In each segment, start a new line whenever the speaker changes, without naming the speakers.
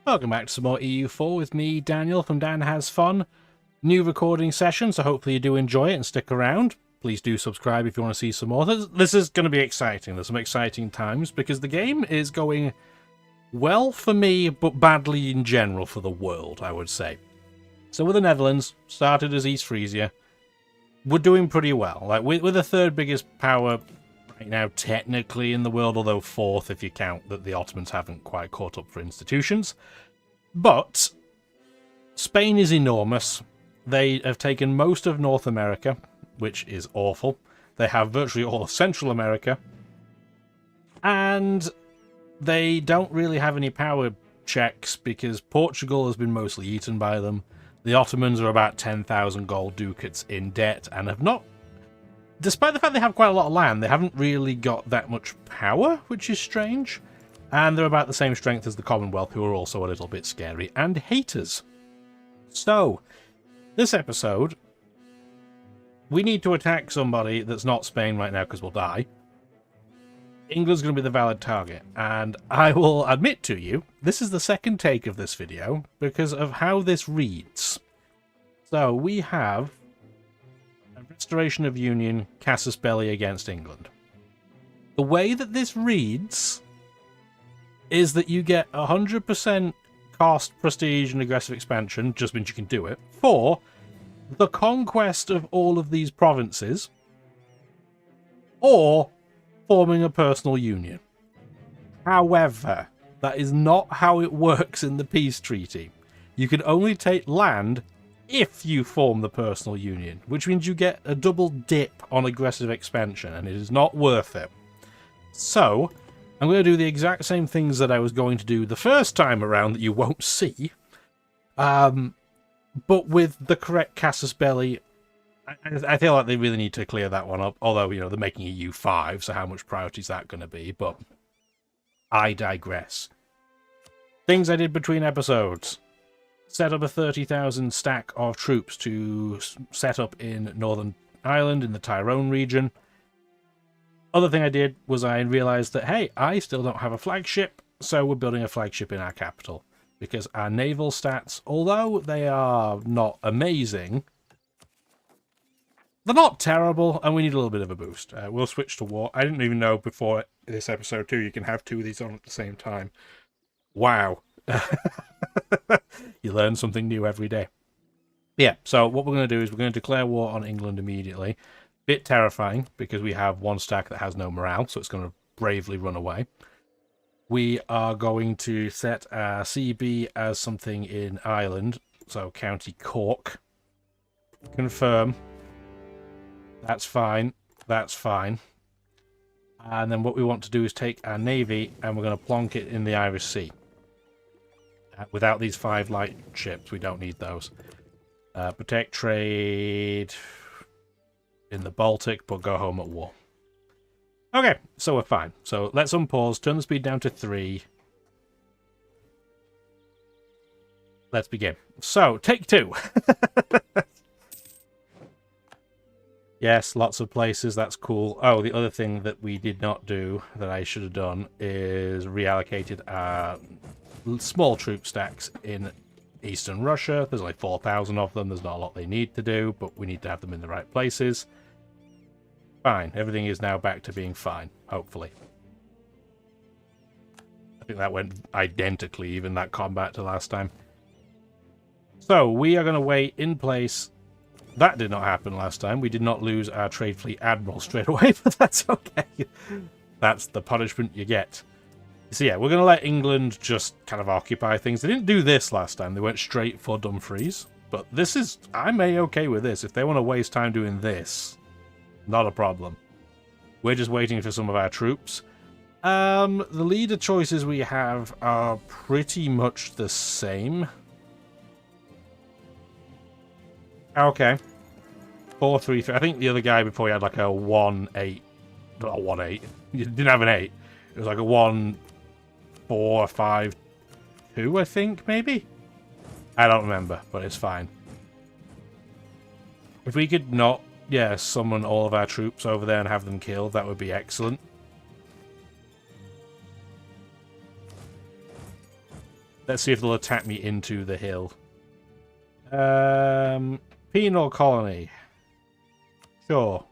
Welcome back to some more EU4 with me, Daniel, from Dan Has Fun. New recording session, so hopefully you do enjoy it and stick around. Please do subscribe if you want to see some more. This is going to be exciting. There's some exciting times, because the game is going well for me, but badly in general for the world, I would say. So with the Netherlands, started as East Frisia, we're doing pretty well. Like we're the third biggest power right now, technically, in the world, although fourth if you count that the Ottomans haven't quite caught up for institutions. But Spain is enormous. They have taken most of North America, which is awful. They have virtually all of Central America. And they don't really have any power checks because Portugal has been mostly eaten by them. The Ottomans are about 10,000 gold ducats in debt and have not, despite the fact they have quite a lot of land, they haven't really got that much power, which is strange. And they're about the same strength as the Commonwealth, who are also a little bit scary and haters. So, this episode, we need to attack somebody that's not Spain right now because we'll die. England's going to be the valid target, and I will admit to you, this is the second take of this video because of how this reads. So, we have a Restoration of Union, Casus Belli against England. The way that this reads is that you get 100% cost, prestige, and aggressive expansion, just means you can do it, for the conquest of all of these provinces, or forming a personal union. However, that is not how it works in the peace treaty. You can only take land if you form the personal union, which means you get a double dip on aggressive expansion, and it is not worth it. So, I'm going to do the exact same things that I was going to do the first time around that you won't see, but with the correct Casus Belli. I feel like they really need to clear that one up, although, you know, they're making a U5, so how much priority is that going to be? But I digress. Things I did between episodes. Set up a 30,000 stack of troops to set up in Northern Ireland, in the Tyrone region. Other thing I did was I realised that, hey, I still don't have a flagship, so we're building a flagship in our capital. Because our naval stats, although they are not amazing, they're not terrible, and we need a little bit of a boost. We'll switch to war. I didn't even know before this episode 2 you can have two of these on at the same time. Wow. You learn something new every day. Yeah, so what we're going to do is we're going to declare war on England immediately. Bit terrifying, because we have one stack that has no morale, so it's going to bravely run away. We are going to set our CB as something in Ireland, so County Cork. Confirm. That's fine. That's fine. And then what we want to do is take our navy and we're going to plonk it in the Irish Sea. Without these 5 light ships, we don't need those. Protect trade in the Baltic, but go home at war. Okay, so we're fine. So let's unpause, turn the speed down to 3. Let's begin. So, take 2. Yes, lots of places, that's cool. Oh, the other thing that we did not do, that I should have done, is reallocated our small troop stacks in Eastern Russia. There's only 4,000 of them, there's not a lot they need to do, but we need to have them in the right places. Fine, everything is now back to being fine, hopefully. I think that went identically, even that combat to last time. So, we are going to wait in place. That did not happen last time. We did not lose our trade fleet admiral straight away, but that's okay. That's the punishment you get. So yeah, we're going to let England just kind of occupy things. They didn't do this last time. They went straight for Dumfries. But this is... I'm A-okay with this. If they want to waste time doing this, not a problem. We're just waiting for some of our troops. The leader choices we have are pretty much the same. Okay. 4-3-3. I think the other guy before he had like a 1-8. Not a 1-8. He didn't have an 8. It was like a 1-4-5-2, I think, maybe? I don't remember, but it's fine. If we could not, summon all of our troops over there and have them killed, that would be excellent. Let's see if they'll attack me into the hill. Penal colony. Sure.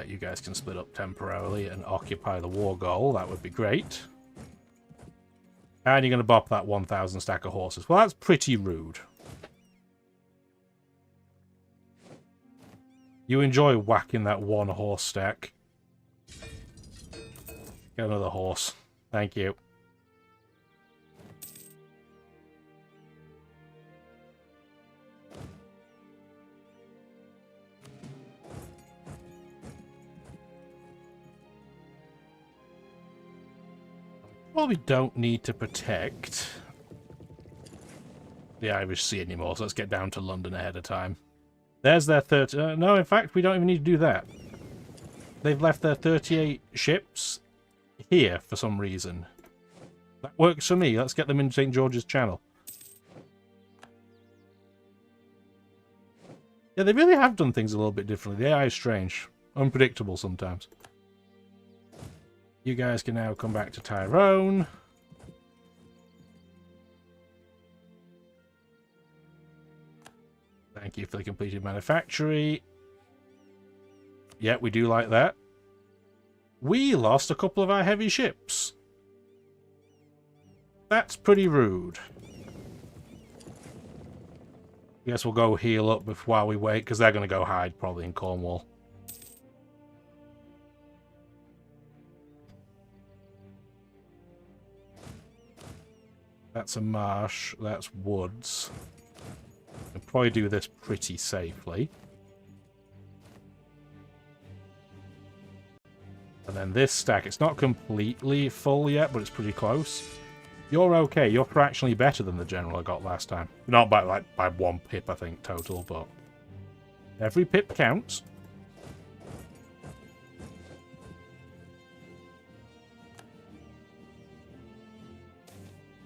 You guys can split up temporarily and occupy the war goal. That would be great. And you're going to bop that 1,000 stack of horses. Well, that's pretty rude. You enjoy whacking that one horse stack. Get another horse. Thank you. Probably don't need to protect the Irish Sea anymore, so let's get down to London ahead of time. There's their 30... no, in fact, we don't even need to do that. They've left their 38 ships here for some reason. That works for me. Let's get them in St. George's Channel. Yeah, they really have done things a little bit differently. The AI is strange. Unpredictable sometimes. You guys can now come back to Tyrone. Thank you for the completed manufactory. Yeah, we do like that. We lost a couple of our heavy ships. That's pretty rude. Guess we'll go heal up while we wait, because they're going to go hide probably in Cornwall. That's a marsh. That's woods. I'll probably do this pretty safely. And then this stack, it's not completely full yet, but it's pretty close. You're okay. You're fractionally better than the general I got last time. Not by by 1 pip, I think, total, but every pip counts.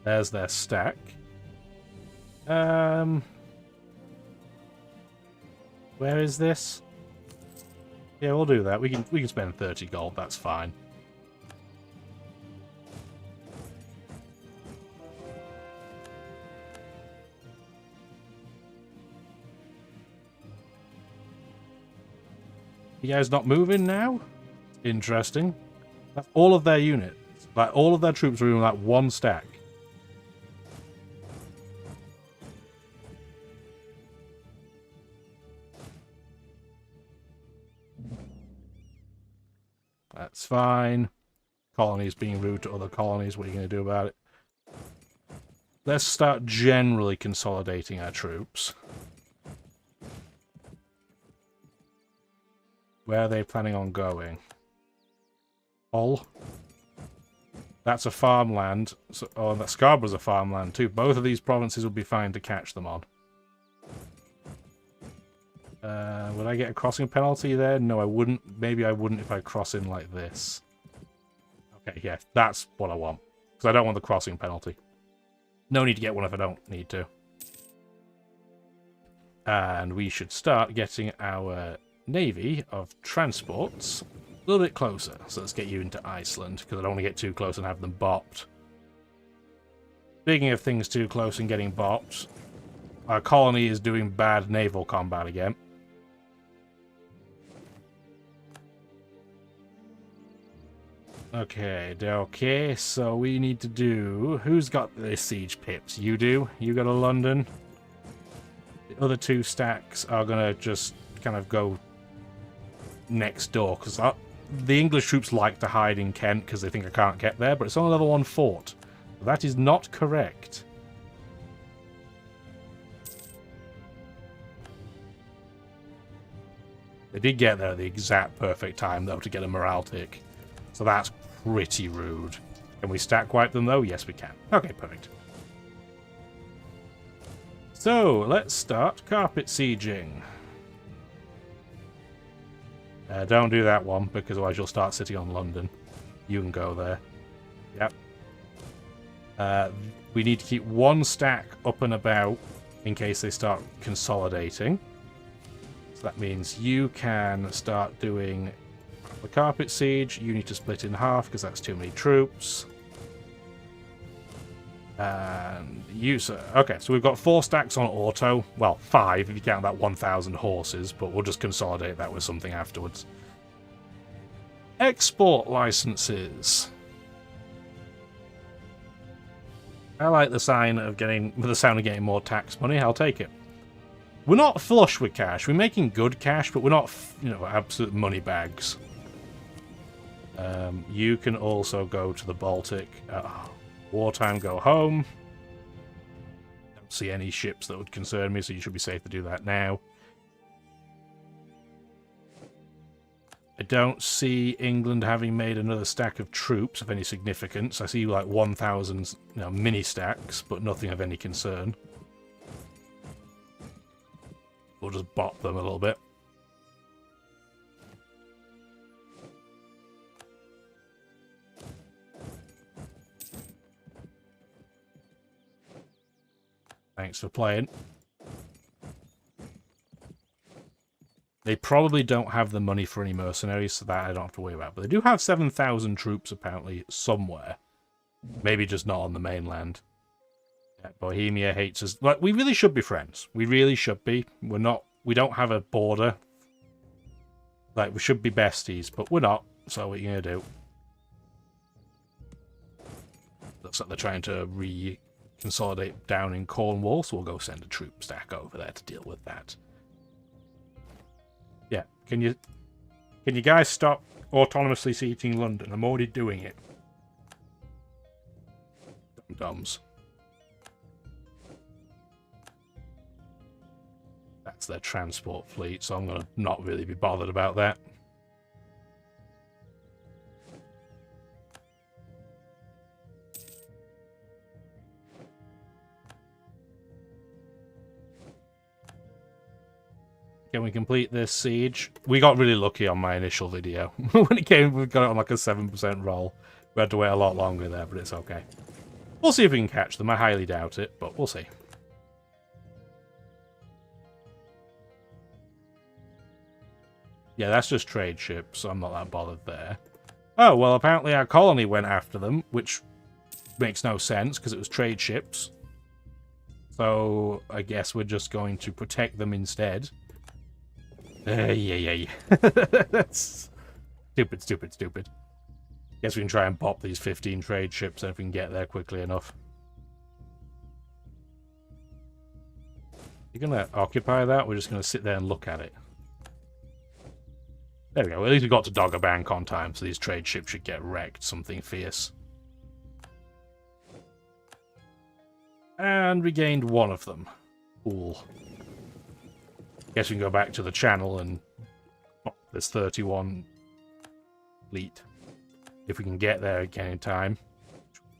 There's their stack. Where is this? Yeah, we'll do that. We can spend 30 gold. That's fine. You guys not moving now? Interesting. That's all of their units. Like, all of their troops are in that one stack. That's fine. Colonies being rude to other colonies. What are you going to do about it? Let's start generally consolidating our troops. Where are they planning on going? Hull. That's a farmland. So, oh, that Scarborough's a farmland too. Both of these provinces would be fine to catch them on. Would I get a crossing penalty there? No, I wouldn't. Maybe I wouldn't if I cross in like this. Okay, yeah, that's what I want. Because I don't want the crossing penalty. No need to get one if I don't need to. And we should start getting our navy of transports a little bit closer. So let's get you into Iceland, because I don't want to get too close and have them bopped. Speaking of things too close and getting bopped, our colony is doing bad naval combat again. Okay, so we need to do... Who's got the siege pips? You do? You go to London? The other 2 stacks are going to just kind of go next door, because the English troops like to hide in Kent because they think I can't get there, but it's only level 1 fort. That is not correct. They did get there at the exact perfect time, though, to get a morale tick. So that's pretty rude. Can we stack wipe them, though? Yes, we can. Okay, perfect. So, let's start carpet sieging. Don't do that one, because otherwise you'll start sitting on London. You can go there. Yep. We need to keep 1 stack up and about in case they start consolidating. So that means you can start doing the carpet siege. You need to split in half because that's too many troops. And you, sir. Okay, so we've got 4 stacks on auto. Well, 5 if you count that 1,000 horses, but we'll just consolidate that with something afterwards. Export licenses. I like the sound of getting more tax money. I'll take it. We're not flush with cash. We're making good cash, but we're not, absolute money bags. You can also go to the Baltic. Wartime, go home. Don't see any ships that would concern me, so you should be safe to do that now. I don't see England having made another stack of troops of any significance. I see like 1,000 mini stacks, but nothing of any concern. We'll just bop them a little bit. Thanks for playing. They probably don't have the money for any mercenaries, so that I don't have to worry about. But they do have 7,000 troops, apparently, somewhere. Maybe just not on the mainland. Yeah, Bohemia hates us. Like, we really should be friends. We really should be. We're not. We don't have a border. Like, we should be besties, but we're not. So what are you going to do? Looks like they're trying to consolidate down in Cornwall, so we'll go send a troop stack over there to deal with that. Yeah, can you guys stop autonomously seating London? I'm already doing it. Dum-dums. That's their transport fleet, so I'm going to not really be bothered about that. Can we complete this siege? We got really lucky on my initial video. When it came, we got it on like a 7% roll. We had to wait a lot longer there, but it's okay. We'll see if we can catch them. I highly doubt it, but we'll see. Yeah, that's just trade ships, so I'm not that bothered there. Oh, well, apparently our colony went after them, which makes no sense, because it was trade ships. So, I guess we're just going to protect them instead. Yeah. That's stupid. Guess we can try and pop these 15 trade ships if we can get there quickly enough. You're going to occupy that? We're just going to sit there and look at it. There we go. At least we got to Dogger Bank on time, so these trade ships should get wrecked. Something fierce. And we gained one of them. Cool. Guess we can go back to the channel and pop this 31 fleet. If we can get there again in time.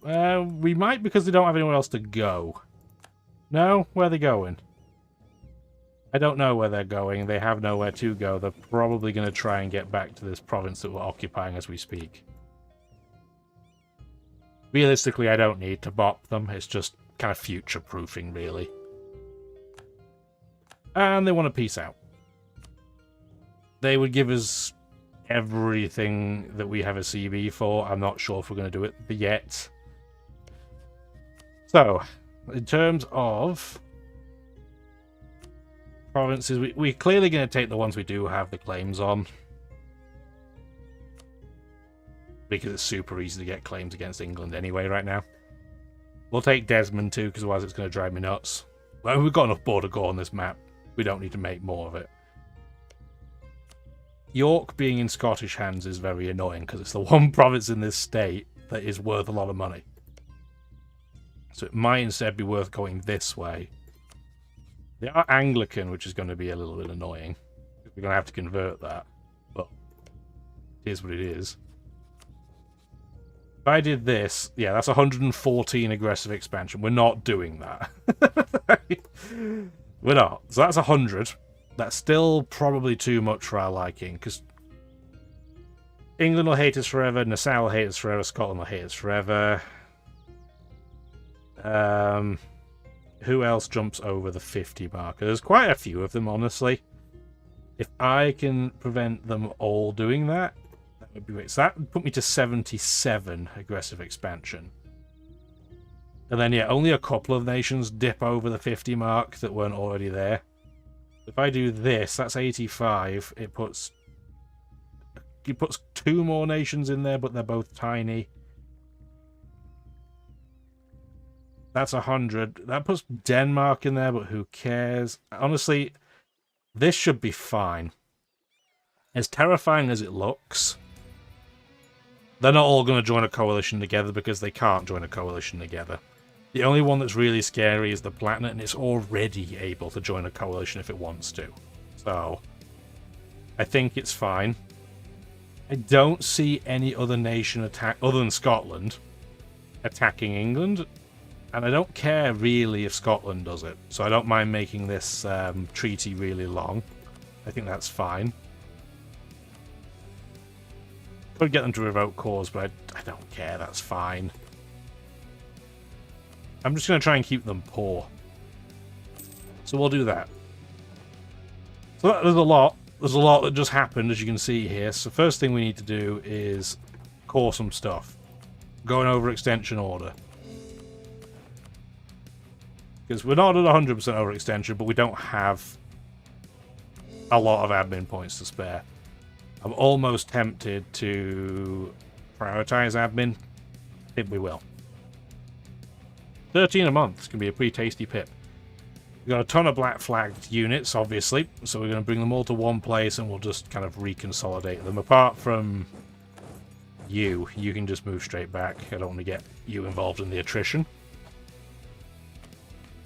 We might, because they don't have anywhere else to go. No? Where are they going? I don't know where they're going. They have nowhere to go. They're probably going to try and get back to this province that we're occupying as we speak. Realistically, I don't need to bop them. It's just kind of future-proofing, really. And they want to peace out. They would give us everything that we have a CB for. I'm not sure if we're going to do it yet. So, in terms of provinces, we're clearly going to take the ones we do have the claims on. Because it's super easy to get claims against England anyway right now. We'll take Desmond too, because otherwise it's going to drive me nuts. Well, we've got enough border go on this map. We don't need to make more of it. York being in Scottish hands is very annoying, because it's the one province in this state that is worth a lot of money. So it might instead be worth going this way. They are Anglican, which is going to be a little bit annoying. We're going to have to convert that. But it is what it is. If I did this, yeah, that's 114 aggressive expansion. We're not doing that. We're not. So that's 100. That's still probably too much for our liking, because England will hate us forever, Nassau will hate us forever, Scotland will hate us forever. Who else jumps over the 50 marker? There's quite a few of them, honestly. If I can prevent them all doing that, So that put me to 77 aggressive expansion. And then, yeah, only a couple of nations dip over the 50 mark that weren't already there. If I do this, that's 85. It puts 2 more nations in there, but they're both tiny. That's 100. That puts Denmark in there, but who cares? Honestly, this should be fine. As terrifying as it looks, they're not all going to join a coalition together because they can't join a coalition together. The only one that's really scary is the Platinum, and it's already able to join a coalition if it wants to. So, I think it's fine. I don't see any other nation other than Scotland, attacking England. And I don't care really if Scotland does it. So I don't mind making this treaty really long. I think that's fine. Could get them to revoke cause, but I don't care. That's fine. I'm just going to try and keep them poor. So we'll do that. So there's a lot. There's a lot that just happened, as you can see here. So first thing we need to do is core some stuff. Going over extension order. Because we're not at 100% overextension, but we don't have a lot of admin points to spare. I'm almost tempted to prioritize admin. I think we will. 13 a month is going to be a pretty tasty pip. We've got a ton of black flagged units, obviously, so we're going to bring them all to one place and we'll just kind of reconsolidate them. Apart from you can just move straight back. I don't want to get you involved in the attrition.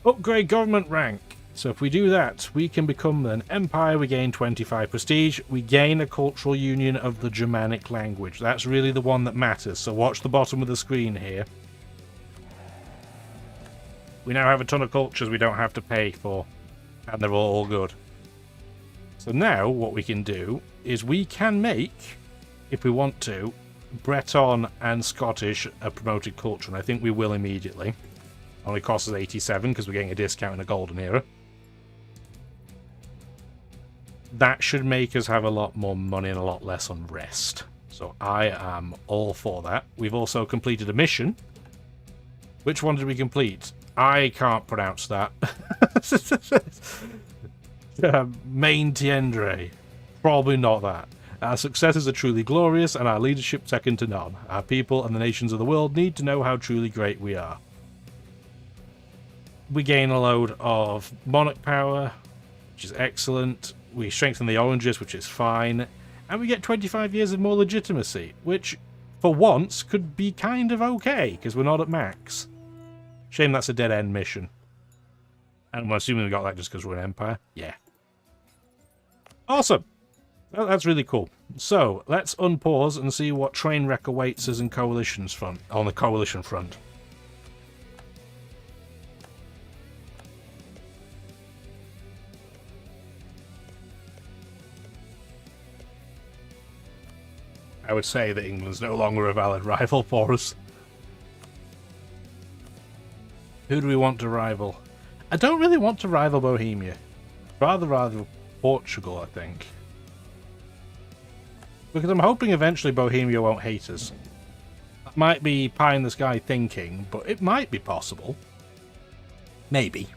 Upgrade government rank. So if we do that, we can become an empire. We gain 25 prestige. We gain a cultural union of the Germanic language. That's really the one that matters. So watch the bottom of the screen here. We now have a ton of cultures we don't have to pay for. And they're all good. So now what we can do is we can make, if we want to, Breton and Scottish a promoted culture. And I think we will immediately. Only costs us 87 because we're getting a discount in the golden era. That should make us have a lot more money and a lot less unrest. So I am all for that. We've also completed a mission. Which one did we complete? I can't pronounce that. Main Tiendre. Probably not that. Our successes are truly glorious and our leadership second to none. Our people and the nations of the world need to know how truly great we are. We gain a load of monarch power, which is excellent. We strengthen the oranges, which is fine. And we get 25 years of more legitimacy, which, for once, could be kind of okay, because we're not at max. Shame that's a dead-end mission. And I'm assuming we got that just because we're an empire. Yeah. Awesome! Well, that's really cool. So, let's unpause and see what train wreck awaits us in coalitions front, on the coalition front. I would say that England's no longer a valid rival for us. Who do we want to rival? I don't really want to rival Bohemia. Rather Portugal, I think. Because I'm hoping eventually Bohemia won't hate us. That might be pie in the sky thinking, but it might be possible. Maybe.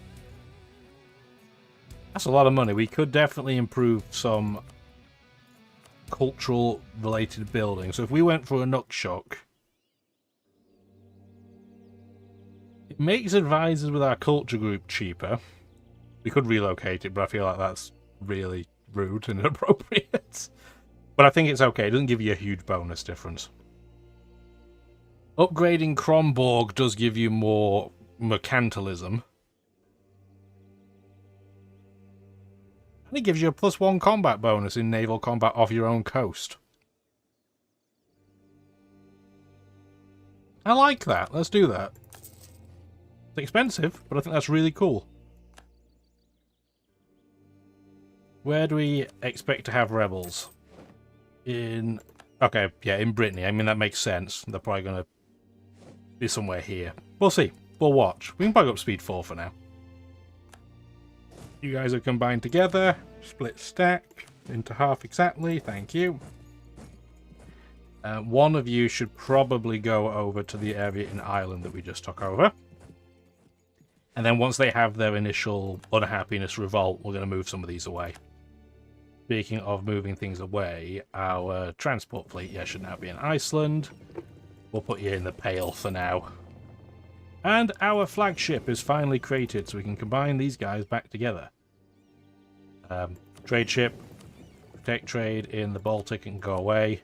That's a lot of money. We could definitely improve some cultural related buildings. So if we went for a Nukshuk, it makes advisors with our culture group cheaper. We could relocate it, but I feel like that's really rude and inappropriate. But I think it's okay. It doesn't give you a huge bonus difference. Upgrading Kronborg does give you more mercantilism. And it gives you a +1 combat bonus in naval combat off your own coast. I like that. Let's do that. It's expensive, but I think that's really cool. Where do we expect to have rebels? Okay, yeah, in Brittany. I mean, that makes sense. They're probably going to be somewhere here. We'll see. We'll watch. We can probably go up speed 4 for now. You guys are combined together. Split stack into half exactly. Thank you. One of you should probably go over to the area in Ireland that we just took over. And then once they have their initial unhappiness revolt, we're going to move some of these away. Speaking of moving things away, our transport fleet, should now be in Iceland. We'll put you in the Pale for now. And our flagship is finally created, so we can combine these guys back together. Trade ship, protect trade in the Baltic and go away.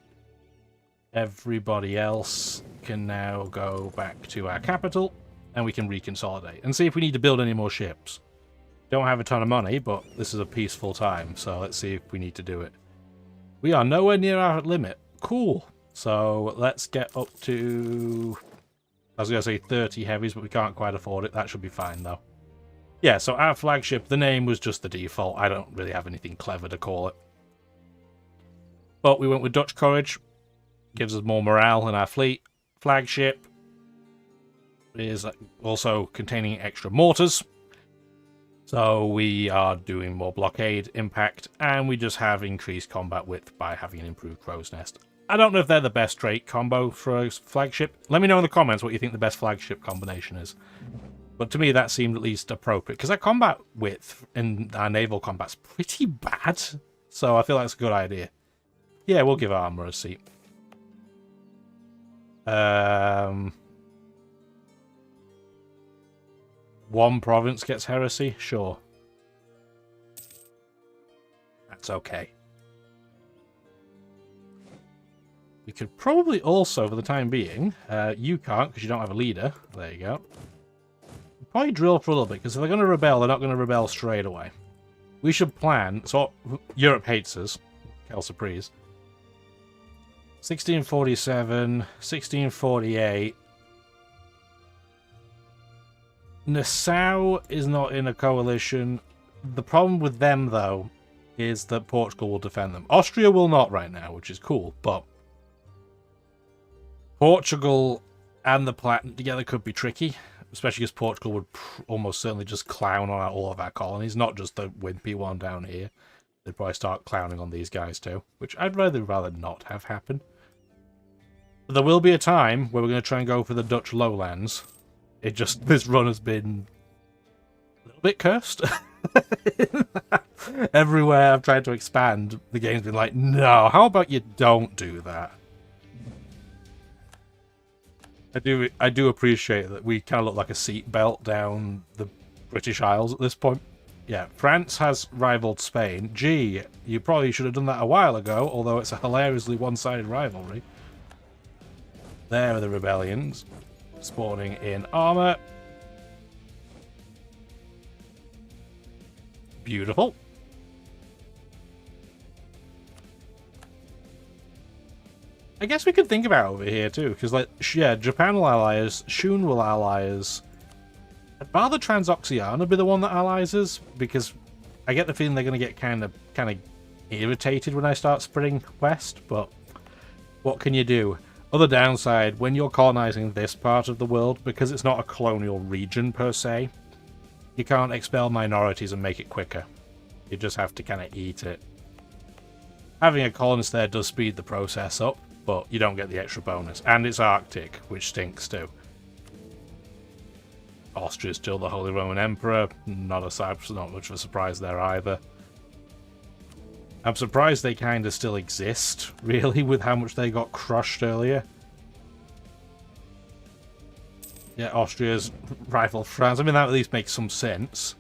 Everybody else can now go back to our capital, and we can reconsolidate and see if we need to build any more ships. Don't have a ton of money, but this is a peaceful time, so let's see if we need to do it. We are nowhere near our limit. Cool. So let's get up to, I was going to say 30 heavies, but we can't quite afford it. That should be fine, though. Yeah, so our flagship, the name was just the default. I don't really have anything clever to call it. But we went with Dutch Courage. Gives us more morale in our fleet. Flagship is also containing extra mortars. So we are doing more blockade impact, and we just have increased combat width by having an improved crow's nest. I don't know if they're the best trait combo for a flagship. Let me know in the comments what you think the best flagship combination is. But to me, that seemed at least appropriate, because our combat width in our naval combat's pretty bad. So I feel like it's a good idea. Yeah, we'll give armor a seat. One province gets heresy? Sure. That's okay. We could probably also, for the time being, you can't because you don't have a leader. There you go. Probably drill for a little bit, because if they're going to rebel, they're not going to rebel straight away. We should plan. So, Europe hates us. Quelle surprise. 1647, 1648. Nassau is not in a coalition. The problem with them, though, is that Portugal will defend them. Austria will not right now, which is cool, but Portugal and the Palatinate together could be tricky, especially because Portugal would almost certainly just clown on all of our colonies, not just the wimpy one down here. They'd probably start clowning on these guys too, which I'd rather not have happen. But there will be a time where we're going to try and go for the Dutch lowlands. It just, this run has been a little bit cursed. Everywhere I've tried to expand, the game's been like, no, how about you don't do that? I do appreciate that we kind of look like a seatbelt down the British Isles at this point. Yeah, France has rivaled Spain. Gee, you probably should have done that a while ago, although it's a hilariously one-sided rivalry. There are the rebellions, spawning in armor. Beautiful. I guess we could think about it over here too, because like, yeah, Japan will ally us, Shun will ally us. I'd rather Transoxiana be the one that allies us, because I get the feeling they're going to get kind of irritated when I start spreading west, but what can you do? Other downside, when you're colonizing this part of the world, because it's not a colonial region per se, you can't expel minorities and make it quicker. You just have to kind of eat it. Having a colonist there does speed the process up, but you don't get the extra bonus. And it's Arctic, which stinks too. Austria's still the Holy Roman Emperor. Not much of a surprise there either. I'm surprised they kind of still exist, really, with how much they got crushed earlier. Yeah, Austria's rival France. I mean, that at least makes some sense.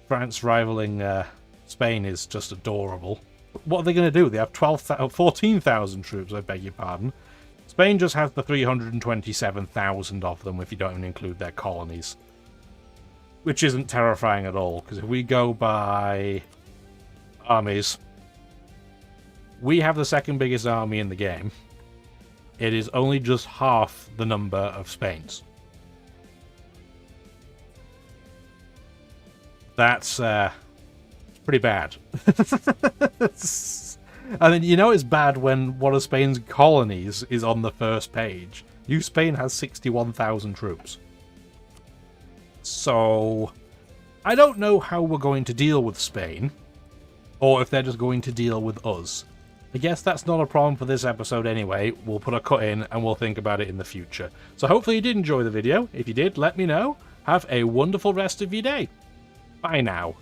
France rivaling Spain is just adorable. What are they going to do? They have 14,000 troops, I beg your pardon. Spain just has the 327,000 of them, if you don't even include their colonies. Which isn't terrifying at all, because if we go by armies, we have the second biggest army in the game. It is only just half the number of Spain's. That's pretty bad. I mean, you know it's bad when one of Spain's colonies is on the first page. New Spain has 61,000 troops. So, I don't know how we're going to deal with Spain, or if they're just going to deal with us. I guess that's not a problem for this episode anyway. We'll put a cut in and we'll think about it in the future. So hopefully you did enjoy the video. If you did, let me know. Have a wonderful rest of your day. Bye now.